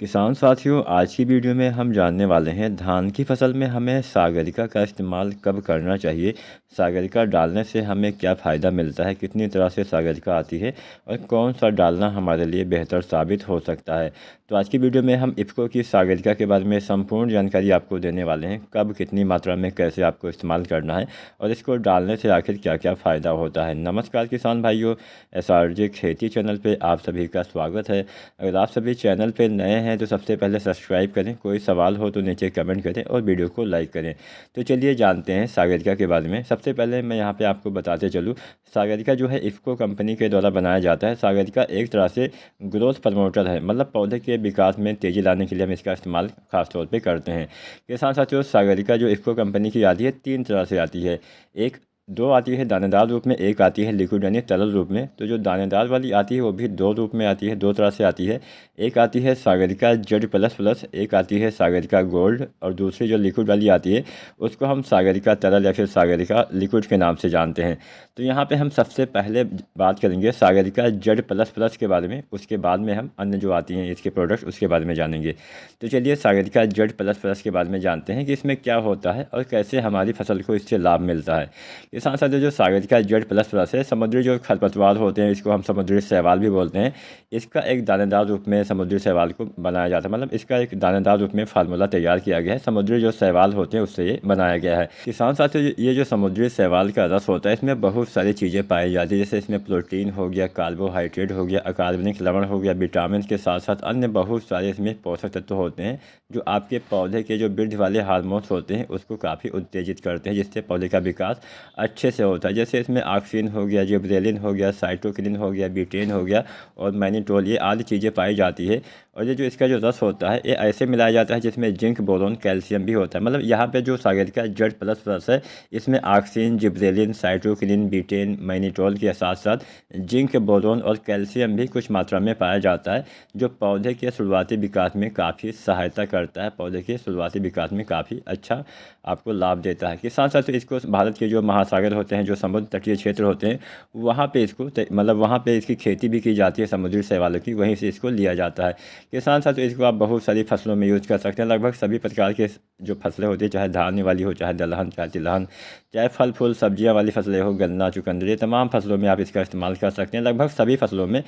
किसान साथियों, आज की वीडियो में हम जानने वाले हैं धान की फसल में हमें सागरिका का इस्तेमाल कब करना चाहिए। सागरिका डालने से हमें क्या फ़ायदा मिलता है, कितनी तरह से सागरिका आती है और कौन सा डालना हमारे लिए बेहतर साबित हो सकता है। तो आज की वीडियो में हम इफ़को की सागरिका के बारे में संपूर्ण जानकारी आपको देने वाले हैं। कब, कितनी मात्रा में, कैसे आपको इस्तेमाल करना है और इसको डालने से आखिर क्या क्या फ़ायदा होता है। नमस्कार किसान भाइयों, SRJ खेती चैनल पे आप सभी का स्वागत है। अगर आप सभी चैनल पे नए हैं तो सबसे पहले सब्सक्राइब करें, कोई सवाल हो तो नीचे कमेंट करें और वीडियो को लाइक करें। तो चलिए जानते हैं सागरिका के बारे में। सबसे पहले मैं यहाँ पे आपको बताते चलूँ, सागरिका जो है इफ़को कंपनी के द्वारा बनाया जाता है। सागरिका एक तरह से ग्रोथ प्रमोटर है, मतलब पौधे के विकास में तेज़ी लाने के लिए हम इसका इस्तेमाल खास तौर पर करते हैं। किसान साथियों, सागरिका जो इफ़को कंपनी की आती है 3 तरह से आती है। एक दो आती है दानेदार रूप में, एक आती है लिक्विड यानी तरल रूप में। तो जो दानेदार वाली आती है वो भी 2 रूप में आती है, 2 तरह से आती है। एक आती है सागरिका Z++, एक आती है सागरिका गोल्ड और दूसरी जो लिक्विड वाली आती है उसको हम सागरिका तरल या फिर सागरिका लिक्विड के नाम से जानते हैं। तो यहाँ पे हम सबसे पहले बात करेंगे सागरिका Z++ के बारे में, उसके बाद में हम अन्य जो आती हैं इसके प्रोडक्ट्स उसके बारे में जानेंगे। तो चलिए सागरिका Z++ के बारे में जानते हैं कि इसमें क्या होता है और कैसे हमारी फसल को इससे लाभ मिलता है। किसान साथियों, जो सागरिका Z++ है, समुद्री जो खरपतवार होते हैं इसको हम समुद्री शैवाल भी बोलते हैं। इसका एक दानेदार रूप में समुद्री शैवाल को बनाया जाता है, मतलब इसका एक दानेदार रूप में फार्मूला तैयार किया गया है। समुद्री जो शैवाल होते हैं उससे ये बनाया गया है। किसान साथियों, ये जो समुद्री शैवाल का रस होता है इसमें बहुत सारी चीज़ें पाई जाती है, जैसे इसमें प्रोटीन हो गया, कार्बोहाइड्रेट हो गया, अकार्बनिक लवण हो गया, विटामिन के साथ साथ अन्य बहुत सारे इसमें पोषक तत्व होते हैं जो आपके पौधे के जो वृद्धि वाले हार्मोन्स होते हैं उसको काफ़ी उत्तेजित करते हैं, जिससे पौधे का विकास अच्छे से होता है। जैसे इसमें ऑक्सिन हो गया, जिब्रेलिन हो गया, साइटोकिनिन हो गया, बीटेन हो गया और मैनिटोल, ये आदि चीज़ें पाई जाती है। और ये जो इसका जो रस होता है ये ऐसे मिलाया जाता है जिसमें जिंक, बोरोन, कैल्शियम भी होता है। मतलब यहाँ पे जो सागरिका Z++ है इसमें auxin, gibberellin, cytokinin, beaten, mannitol के साथ साथ जिंक, बोरोन और कैल्शियम भी कुछ मात्रा में पाया जाता है, जो पौधे के शुरुआती विकास में काफ़ी सहायता करता है, पौधे के शुरुआती विकास में काफ़ी अच्छा आपको लाभ देता है। किसान साथियों, इसको भारत के जो महासागर होते हैं, जो समुद्र तटीय क्षेत्र होते हैं, वहाँ पे इसको मतलब वहाँ पे इसकी खेती भी की जाती है समुद्री शैवालों की, वहीं से इसको लिया जाता है। किसान साथियों, इसको आप बहुत सारी फसलों में यूज़ कर सकते हैं। लगभग सभी प्रकार के जो फसलें होती है, चाहे धान वाली हो, चाहे दलहन, चाहे तिलहन, चाहे फल फूल सब्जियां वाली फसलें हो, गन्ना, चुकंदर, तमाम फसलों में आप इसका इस्तेमाल कर सकते हैं। लगभग सभी फसलों में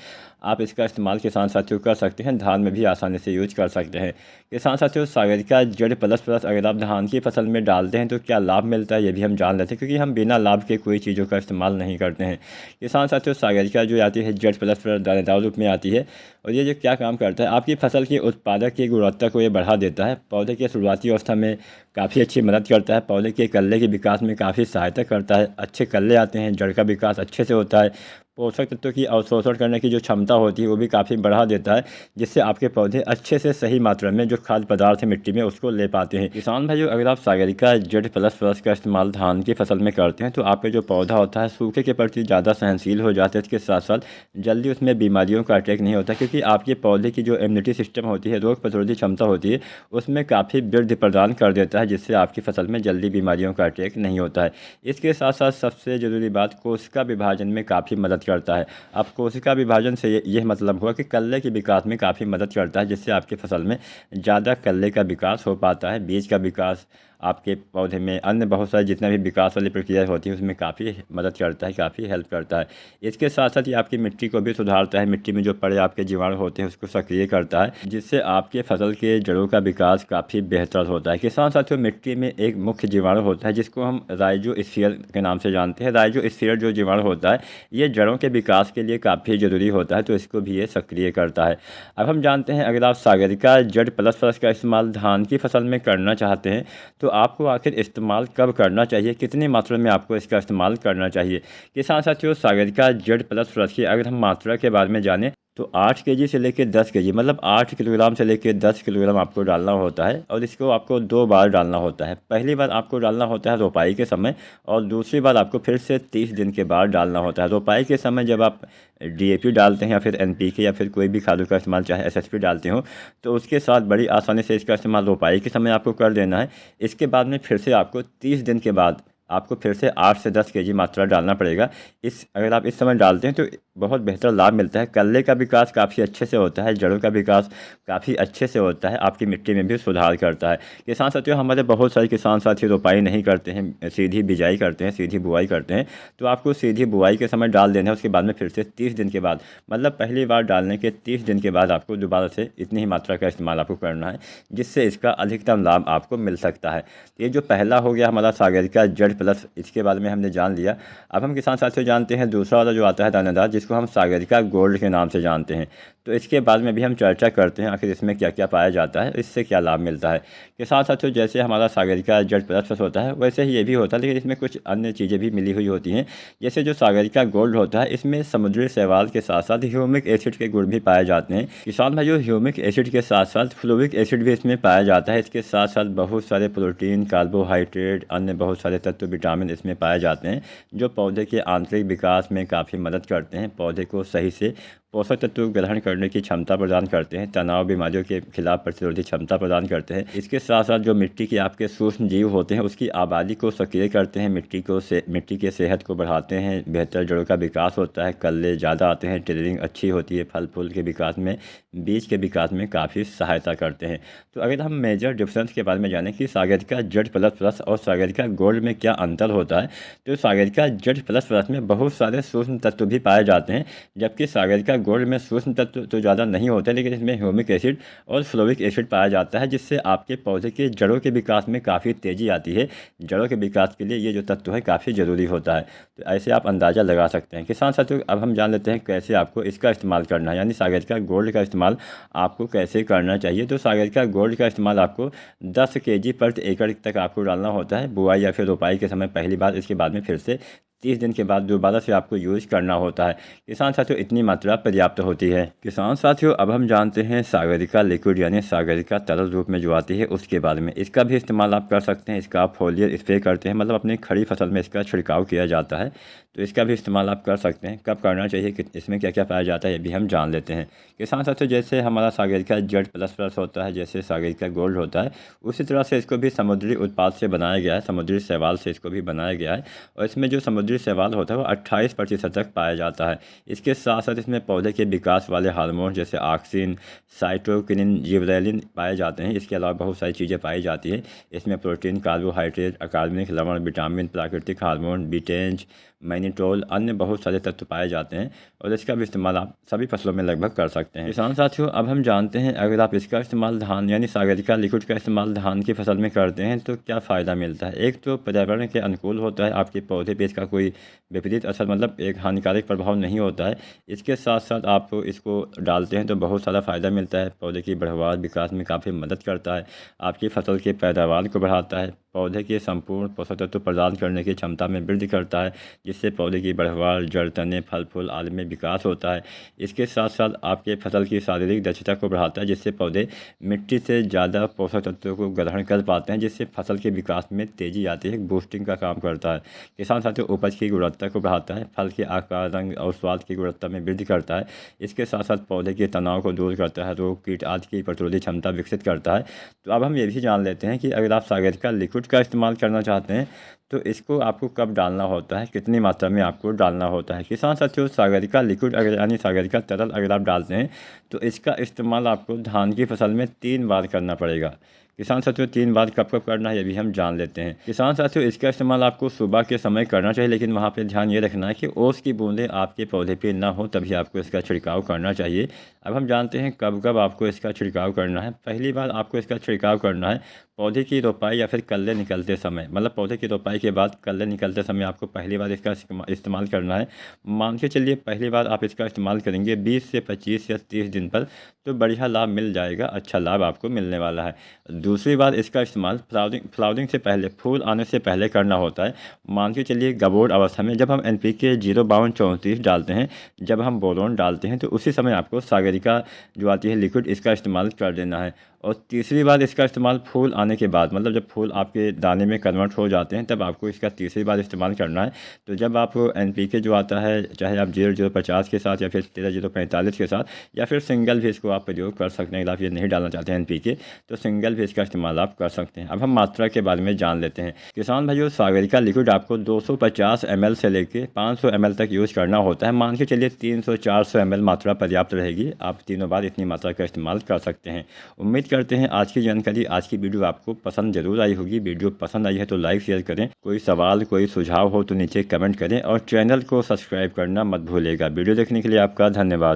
आप इसका इस्तेमाल किसान साथियों कर सकते हैं। धान में भी आसानी से यूज कर सकते हैं। किसान साथियों, सागरिका Z++ अगर आप धान की फसल में डालते हैं तो क्या लाभ मिलता है ये भी हम जान लेते हैं, क्योंकि हम बिना लाभ के कोई चीज़ों का इस्तेमाल नहीं करते हैं। किसान साथियों, सागरिका जो आती है Z++ दानेदार रूप में आती है और ये जो क्या काम करता है, आपकी फसल की उत्पादक की गुणवत्ता को ये बढ़ा देता है। पौधे के शुरुआती अवस्था में काफ़ी अच्छी मदद करता है, पौधे के कल्ले के विकास में काफ़ी सहायता करता है। अच्छे कल्ले आते हैं, जड़ का विकास अच्छे से होता है, पोषक तत्वों की अवशोषण करने की जो क्षमता होती है वो भी काफ़ी बढ़ा देता है, जिससे आपके पौधे अच्छे से सही मात्रा में जो खाद्य पदार्थ है मिट्टी में उसको ले पाते हैं। किसान भाइयों, अगर आप सागरिका Z++ का इस्तेमाल धान की फसल में करते हैं तो आपका जो पौधा होता है सूखे के प्रति ज़्यादा सहनशील हो जाता है। इसके साथ साथ जल्दी उसमें बीमारियों का अटैक नहीं होता, क्योंकि आपके पौधे की जो इम्यूनिटी सिस्टम होती है, रोग प्रतिरोधी क्षमता होती है, उसमें काफ़ी वृद्धि प्रदान कर देता है, जिससे आपकी फसल में जल्दी बीमारियों का अटैक नहीं होता है। इसके साथ साथ सबसे ज़रूरी बात, कोशिका विभाजन में काफ़ी मदद करता है। अब कोशिका विभाजन से यह मतलब हुआ कि कल्ले के विकास में काफ़ी मदद करता है, जिससे आपकी फसल में ज़्यादा कल्ले का विकास हो पाता है। बीज का विकास, आपके पौधे में अन्य बहुत सारे जितना भी विकास वाली प्रक्रिया होती है उसमें काफ़ी मदद करता है, काफ़ी हेल्प करता है। इसके साथ साथ ये आपकी मिट्टी को भी सुधारता है, मिट्टी में जो पड़े आपके जीवाणु होते हैं उसको सक्रिय करता है, जिससे आपके फसल के जड़ों का विकास काफ़ी बेहतर होता है। किसान साथियों, मिट्टी में एक मुख्य जीवाणु होता है जिसको हम राइजोस्फियर के नाम से जानते हैं। राइजोस्फियर जो जीवाणु होता है ये जड़ों के विकास के लिए काफ़ी ज़रूरी होता है, तो इसको भी ये सक्रिय करता है। अब हम जानते हैं, अगर आप सागरिका Z++ का इस्तेमाल धान की फसल में करना चाहते हैं तो आपको आखिर इस्तेमाल कब करना चाहिए, कितनी मात्रा में आपको इसका इस्तेमाल करना चाहिए। किसान साथियों, सागरिका Z++ की अगर हम मात्रा के बारे में जानें तो 8 केजी से लेकर 10 केजी, मतलब 8 किलोग्राम से लेकर 10 किलोग्राम आपको डालना होता है और इसको आपको 2 बार डालना होता है। पहली बार आपको डालना होता है रोपाई के समय और दूसरी बार आपको फिर से 30 दिन के बाद डालना होता है। रोपाई के समय जब आप DAP डालते हैं या फिर NPK या फिर कोई भी खादों का इस्तेमाल, चाहे SSP डालते हो, तो उसके साथ बड़ी आसानी से इसका इस्तेमाल रोपाई के समय आपको कर देना है। इसके बाद में फिर से आपको 30 दिन के बाद आपको फिर से 8 से 10 केजी मात्रा डालना पड़ेगा। अगर आप इस समय डालते हैं तो बहुत बेहतर लाभ मिलता है। कल्ले का विकास काफ़ी अच्छे से होता है, जड़ों का विकास काफ़ी अच्छे से होता है, आपकी मिट्टी में भी सुधार करता है। किसान साथियों, हमारे बहुत सारे किसान साथी रोपाई नहीं करते हैं, सीधी बिजाई करते हैं, सीधी बुआई करते हैं। तो आपको सीधी बुआई के समय डाल देना है, उसके बाद में फिर से 30 दिन के बाद, मतलब पहली बार डालने के 30 दिन के बाद आपको दोबारा से इतनी ही मात्रा का इस्तेमाल आपको करना है, जिससे इसका अधिकतम लाभ आपको मिल सकता है। ये जो पहला हो गया हमारा सागरिका जड़ प्लस, इसके बारे में हमने जान लिया। अब हम किसान साथियों जानते हैं दूसरा वाला जो आता है दानेदार, जिसको हम सागरिका गोल्ड के नाम से जानते हैं। तो इसके बाद में भी हम चर्चा करते हैं आखिर इसमें क्या क्या पाया जाता है, इससे क्या लाभ मिलता है। किसान साथियों, जैसे हमारा सागरिका जड़ प्लस होता है वैसे ही ये भी होता है, लेकिन इसमें कुछ अन्य चीज़ें भी मिली हुई होती हैं। जैसे जो सागरिका गोल्ड होता है, इसमें समुद्री शैवाल के साथ साथ ह्यूमिक एसिड के गुण भी पाए जाते हैं। किसान भाइयों, ह्यूमिक एसिड के साथ साथ फ्लोविक एसिड भी इसमें पाया जाता है। इसके साथ साथ बहुत सारे प्रोटीन, कार्बोहाइड्रेट, अन्य बहुत सारे तत्व, विटामिन इसमें पाए जाते हैं, जो पौधे के आंतरिक विकास में काफ़ी मदद करते हैं, पौधे को सही से पोषक तत्व ग्रहण करने की क्षमता प्रदान करते हैं, तनाव बीमारियों के खिलाफ प्रतिरोधी क्षमता प्रदान करते हैं। इसके साथ साथ जो मिट्टी के आपके सूक्ष्म जीव होते हैं उसकी आबादी को सक्रिय करते हैं, मिट्टी के सेहत को बढ़ाते हैं, बेहतर जड़ों का विकास होता है, कल्ले ज़्यादा आते हैं, टिलरिंग अच्छी होती है, फल फूल के विकास में, बीज के विकास में काफ़ी सहायता करते हैं। तो अगर हम मेजर डिफरेंस के बारे में जानें कि सागरिका जड़ प्लस और सागरिका गोल्ड में क्या अंतर होता है, तो सागरिका जड़ प्लस में बहुत सारे सूक्ष्म तत्व भी पाए जाते हैं, जबकि सागरिका गोल्ड में सूक्ष्म तत्व तो ज़्यादा नहीं होते, लेकिन इसमें ह्यूमिक एसिड और फ्लोविक एसिड पाया जाता है, जिससे आपके पौधे के जड़ों के विकास में काफ़ी तेज़ी आती है। जड़ों के विकास के लिए ये जो तत्व है काफ़ी ज़रूरी होता है। तो ऐसे आप अंदाज़ा लगा सकते हैं। किसान साथियों, अब हम जान लेते हैं कैसे आपको इसका इस्तेमाल करना है, यानी सागरिका गोल्ड का इस्तेमाल आपको कैसे करना चाहिए। तो सागरिका गोल्ड का इस्तेमाल आपको 10 केजी प्रति एकड़ तक आपको डालना होता है बुआई या फिर रोपाई के समय पहली बार। इसके बाद में फिर से 30 दिन के बाद दोबारा से आपको यूज़ करना होता है। किसान साथियों, इतनी मात्रा पर्याप्त होती है। किसान साथियों, अब हम जानते हैं सागरिका लिक्विड यानी सागरिका तरल रूप में जो आती है उसके बारे में। इसका भी इस्तेमाल आप कर सकते हैं। इसका आप फोलियर स्प्रे करते हैं, मतलब अपनी खड़ी फसल में इसका छिड़काव किया जाता है, तो इसका भी इस्तेमाल आप कर सकते हैं। कब करना चाहिए, इसमें क्या क्या पाया जाता है, ये भी हम जान लेते हैं। किसान साथियों, जैसे हमारा सागरिका जड़ प्लस होता है, जैसे सागरिका गोल्ड होता है, उसी तरह से इसको भी समुद्री उत्पाद से बनाया गया है, समुद्री शैवाल से इसको भी बनाया गया है। और इसमें जो समुद्री शैवाल होता है वो 28% तक पाया जाता है। इसके साथ साथ इसमें पौधे के विकास वाले हार्मोन जैसे ऑक्सिन, साइटोकिनिन, जिबरेलिन पाए जाते हैं। इसके अलावा बहुत सारी चीज़ें पाई जाती हैं। इसमें प्रोटीन, कार्बोहाइड्रेट, अकार्बनिक लवण, विटामिन, प्राकृतिक हार्मोन, बीटेंज, मैनिटोल, अन्य बहुत सारे तत्व पाए जाते हैं, और इसका भी इस्तेमाल आप सभी फसलों में लगभग कर सकते हैं। किसान साथियों, अब हम जानते हैं अगर आप इसका इस्तेमाल धान यानी सागरिका लिक्विड का इस्तेमाल धान की फसल में करते हैं तो क्या फ़ायदा मिलता है। एक तो पर्यावरण के अनुकूल होता है, आपके पौधे पे इसका कोई विपरीत असर, मतलब एक हानिकारक प्रभाव नहीं होता है। इसके साथ साथ आप इसको डालते हैं तो बहुत सारा फ़ायदा मिलता है, पौधे की बढ़वार विकास में काफ़ी मदद करता है, आपकी फसल की पैदावार को बढ़ाता है, पौधे के संपूर्ण पोषक तत्व प्रदान करने की क्षमता में वृद्धि करता है, जिससे पौधे की बढ़वार, जड़, तने, फल फूल आदि में विकास होता है। इसके साथ साथ आपके फसल की शारीरिक दक्षता को बढ़ाता है, जिससे पौधे मिट्टी से ज़्यादा पोषक तत्वों को ग्रहण कर पाते हैं, जिससे फसल के विकास में तेज़ी आती है, बूस्टिंग का काम करता है। किसान साथियों, उपज की गुणवत्ता को बढ़ाता है, फल के आकार, रंग और स्वाद की गुणवत्ता में वृद्धि करता है। इसके साथ साथ पौधे के तनाव को दूर करता है, रोग, कीट आदि की प्रतिरोधी क्षमता विकसित करता है। तो अब हम ये भी जान लेते हैं कि अगर आप सागरिका लिक्विड का इस्तेमाल करना चाहते हैं तो इसको आपको कब डालना होता है, कितनी मात्रा में आपको डालना होता है। किसान साथियों, सागरिका लिक्विड अगर यानी सागरिका तरल अगर आप डालते हैं तो इसका इस्तेमाल आपको धान की फसल में 3 बार करना पड़ेगा। किसान साथियों, 3 बार कब कब करना है ये भी हम जान लेते हैं। किसान साथियों, इसका इस्तेमाल आपको सुबह के समय करना चाहिए, लेकिन वहाँ पे ध्यान ये रखना है कि ओस की बूंदें आपके पौधे पे ना हो, तभी आपको इसका छिड़काव करना चाहिए। अब हम जानते हैं कब कब आपको इसका छिड़काव करना है। पहली बार आपको इसका छिड़काव करना है पौधे की रोपाई या फिर कल्ले निकलते समय, मतलब पौधे की रोपाई के बाद कल्ले निकलते समय आपको पहली बार इसका इस्तेमाल करना है। मान के चलिए पहली बार आप इसका इस्तेमाल करेंगे 20 से 25 या 30 दिन पर, तो बढ़िया लाभ मिल जाएगा, अच्छा लाभ आपको मिलने वाला है। दूसरी बार इसका इस्तेमाल फ्लावरिंग से पहले, फूल आने से पहले करना होता है। मान के चलिए गबोड़ अवस्था में जब हम NPK 05234 डालते हैं, जब हम बोरोन डालते हैं, तो उसी समय आपको सागरिका जो आती है लिक्विड, इसका इस्तेमाल कर देना है। और तीसरी बार इसका इस्तेमाल फूल आने के बाद, मतलब जब फूल आपके दाने में कन्वर्ट हो जाते हैं तब आपको इसका तीसरी बार इस्तेमाल करना है। तो जब आप NPK जो आता है, चाहे आप 0050 के साथ या फिर 13045 के साथ या फिर सिंगल फेस को आप प्रयोग कर सकते हैं। अगर आप ये नहीं डालना चाहते हैं NPK, तो सिंगल फेस का इस्तेमाल आप कर सकते हैं। अब हम मात्रा के बारे में जान लेते हैं। किसान भाइयों, सागरिका लिक्विड आपको 250 ml से लेकर 500 ml तक यूज़ करना होता है। मान के चलिए 300-400 ml मात्रा पर्याप्त रहेगी। आप तीनों बार इतनी मात्रा का इस्तेमाल कर सकते हैं। उम्मीद करते हैं आज की जानकारी, आज की वीडियो आपको पसंद जरूर आई होगी। वीडियो पसंद आई है तो लाइक शेयर करें। कोई सवाल कोई सुझाव हो तो नीचे कमेंट करें और चैनल को सब्सक्राइब करना मत भूलिएगा। वीडियो देखने के लिए आपका धन्यवाद।